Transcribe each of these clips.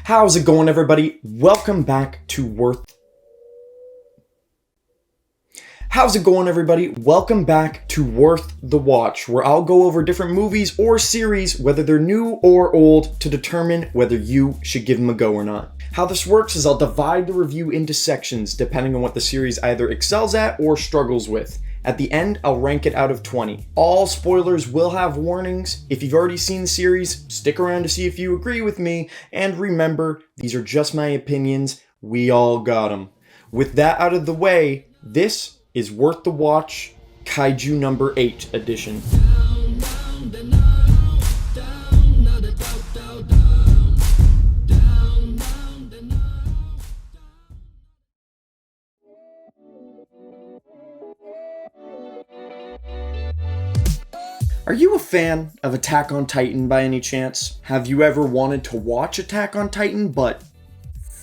How's it going, everybody? Welcome back to Worth the Watch, where I'll go over different movies or series, whether they're new or old, to determine whether you should give them a go or not. How this works is I'll divide the review into sections depending on what the series either excels at or struggles with. At the end, I'll rank it out of 20. All spoilers will have warnings. If you've already seen the series, stick around to see if you agree with me, and remember, these are just my opinions. We all got them. With that out of the way, this is Worth the Watch, Kaiju No. 8 edition. Are you a fan of Attack on Titan by any chance? Have you ever wanted to watch Attack on Titan, but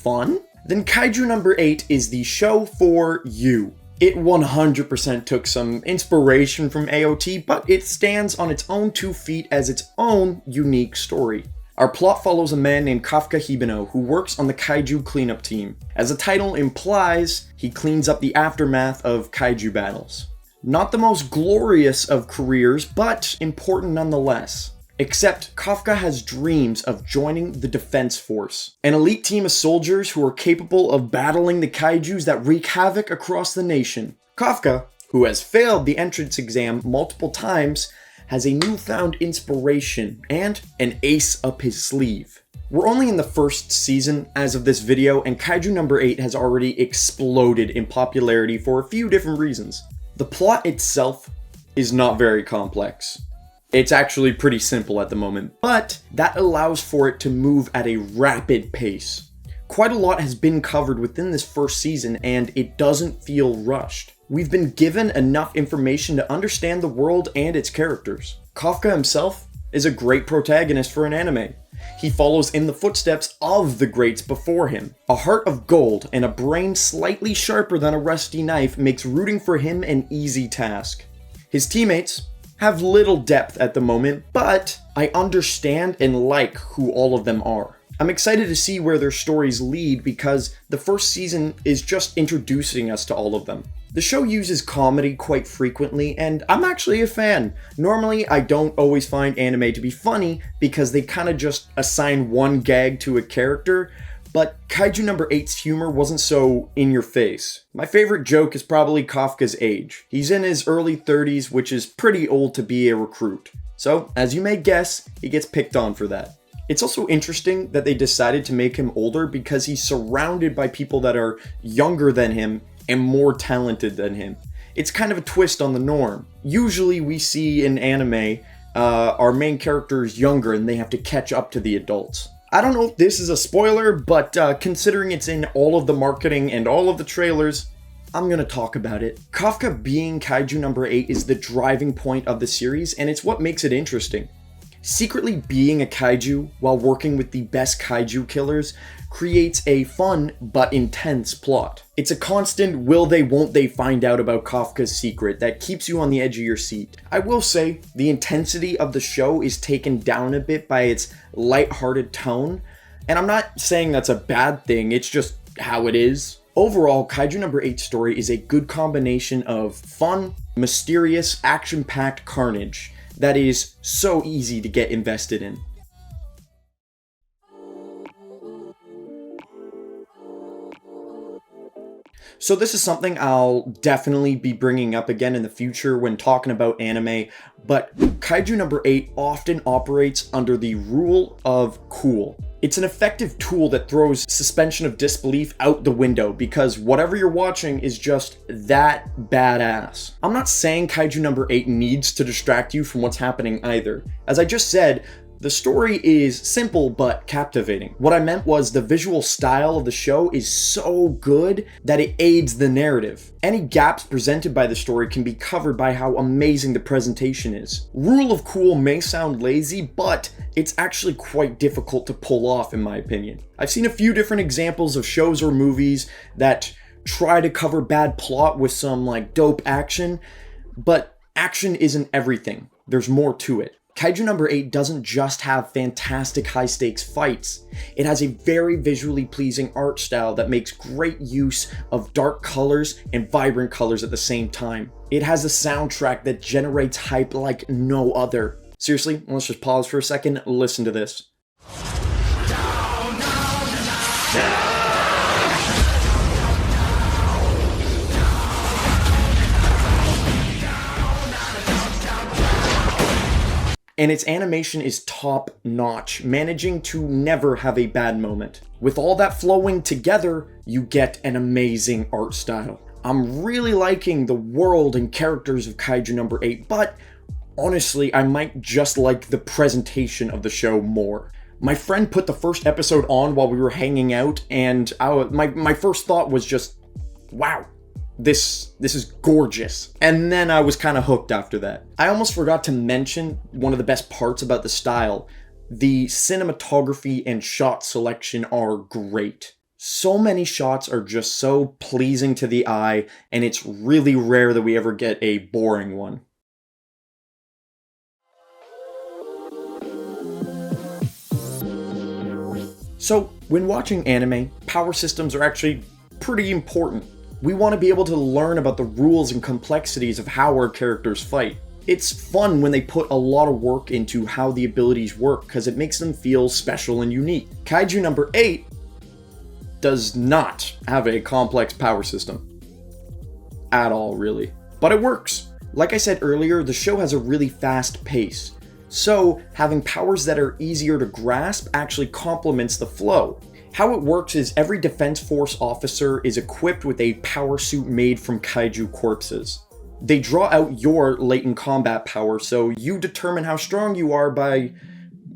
fun? Then Kaiju No. 8 is the show for you. It 100% took some inspiration from AOT, but it stands on its own 2 feet as its own unique story. Our plot follows a man named Kafka Hibino who works on the Kaiju cleanup team. As the title implies, he cleans up the aftermath of Kaiju battles. Not the most glorious of careers, but important nonetheless. Except Kafka has dreams of joining the Defense Force, an elite team of soldiers who are capable of battling the kaijus that wreak havoc across the nation. Kafka, who has failed the entrance exam multiple times, has a newfound inspiration and an ace up his sleeve. We're only in the first season as of this video, and Kaiju No. 8 has already exploded in popularity for a few different reasons. The plot itself is not very complex. It's actually pretty simple at the moment, but that allows for it to move at a rapid pace. Quite a lot has been covered within this first season, and it doesn't feel rushed. We've been given enough information to understand the world and its characters. Kafka himself is a great protagonist for an anime. He follows in the footsteps of the greats before him. A heart of gold and a brain slightly sharper than a rusty knife makes rooting for him an easy task. His teammates have little depth at the moment, but I understand and like who all of them are. I'm excited to see where their stories lead because the first season is just introducing us to all of them. The show uses comedy quite frequently, and I'm actually a fan. Normally, I don't always find anime to be funny because they kind of just assign one gag to a character, but Kaiju No. 8's humor wasn't so in your face. My favorite joke is probably Kafka's age. He's in his early 30s, which is pretty old to be a recruit. So, as you may guess, he gets picked on for that. It's also interesting that they decided to make him older because he's surrounded by people that are younger than him and more talented than him. It's kind of a twist on the norm. Usually we see in anime, our main character is younger and they have to catch up to the adults. I don't know if this is a spoiler, but considering it's in all of the marketing and all of the trailers, I'm gonna talk about it. Kafka being Kaiju No. 8 is the driving point of the series, and it's what makes it interesting. Secretly being a kaiju while working with the best kaiju killers creates a fun but intense plot. It's a constant will they won't they find out about Kafka's secret that keeps you on the edge of your seat. I will say the intensity of the show is taken down a bit by its lighthearted tone, and I'm not saying that's a bad thing, it's just how it is. Overall, Kaiju No. 8's story is a good combination of fun, mysterious, action-packed carnage that is so easy to get invested in. So this is something I'll definitely be bringing up again in the future when talking about anime, but Kaiju No. 8 often operates under the rule of cool. It's an effective tool that throws suspension of disbelief out the window because whatever you're watching is just that badass. I'm not saying Kaiju No. 8 needs to distract you from what's happening either. As I just said, the story is simple but captivating. What I meant was the visual style of the show is so good that it aids the narrative. Any gaps presented by the story can be covered by how amazing the presentation is. Rule of cool may sound lazy, but it's actually quite difficult to pull off in my opinion. I've seen a few different examples of shows or movies that try to cover bad plot with some dope action, but action isn't everything. There's more to it. Kaiju number 8 doesn't just have fantastic high-stakes fights, it has a very visually pleasing art style that makes great use of dark colors and vibrant colors at the same time. It has a soundtrack that generates hype like no other. Seriously, let's just pause for a second, listen to this. And its animation is top notch, managing to never have a bad moment. With all that flowing together, you get an amazing art style. I'm really liking the world and characters of Kaiju number 8, but honestly, I might just like the presentation of the show more. My friend put the first episode on while we were hanging out, and my first thought was just, wow. This is gorgeous. And then I was kind of hooked after that. I almost forgot to mention one of the best parts about the style. The cinematography and shot selection are great. So many shots are just so pleasing to the eye, and it's really rare that we ever get a boring one. So, when watching anime, power systems are actually pretty important. We want to be able to learn about the rules and complexities of how our characters fight. It's fun when they put a lot of work into how the abilities work because it makes them feel special and unique. Kaiju number 8 does not have a complex power system. At all, really. But it works. Like I said earlier, the show has a really fast pace. So, having powers that are easier to grasp actually complements the flow. How it works is every Defense Force officer is equipped with a power suit made from kaiju corpses. They draw out your latent combat power, so you determine how strong you are by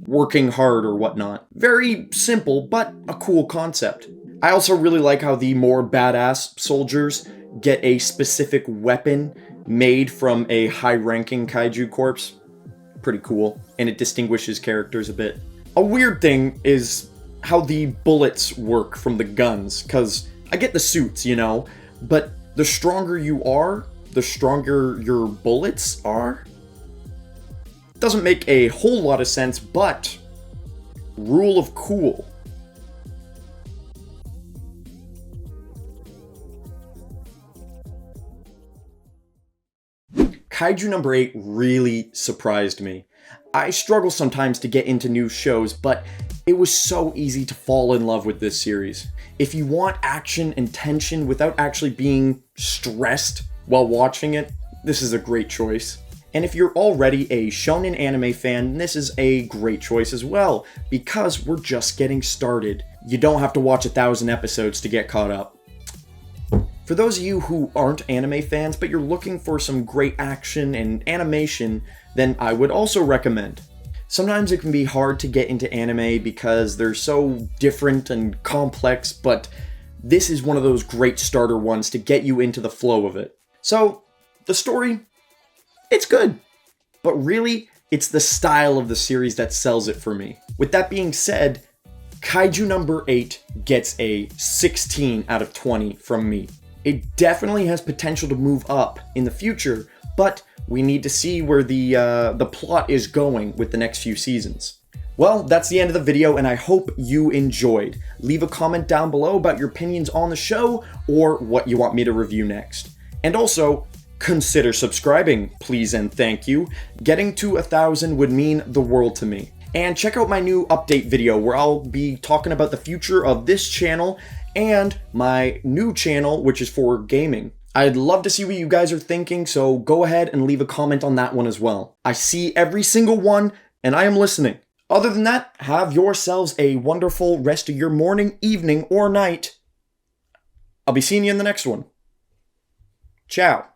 working hard or whatnot. Very simple, but a cool concept. I also really like how the more badass soldiers get a specific weapon made from a high-ranking kaiju corpse. Pretty cool, and it distinguishes characters a bit. A weird thing is how the bullets work from the guns, because I get the suits, you know, but the stronger you are, the stronger your bullets are. Doesn't make a whole lot of sense, but rule of cool. Kaiju number 8 really surprised me. I struggle sometimes to get into new shows, but it was so easy to fall in love with this series. If you want action and tension without actually being stressed while watching it, this is a great choice. And if you're already a shonen anime fan, this is a great choice as well, because we're just getting started. You don't have to watch 1,000 episodes to get caught up. For those of you who aren't anime fans, but you're looking for some great action and animation, then I would also recommend. Sometimes it can be hard to get into anime because they're so different and complex, but this is one of those great starter ones to get you into the flow of it. So, the story, it's good. But really, it's the style of the series that sells it for me. With that being said, Kaiju number 8 gets a 16 out of 20 from me. It definitely has potential to move up in the future, but we need to see where the plot is going with the next few seasons. Well, that's the end of the video, and I hope you enjoyed. Leave a comment down below about your opinions on the show, or what you want me to review next. And also, consider subscribing, please and thank you. Getting to 1,000 would mean the world to me. And check out my new update video where I'll be talking about the future of this channel and my new channel, which is for gaming. I'd love to see what you guys are thinking, so go ahead and leave a comment on that one as well. I see every single one, and I am listening. Other than that, have yourselves a wonderful rest of your morning, evening, or night. I'll be seeing you in the next one. Ciao.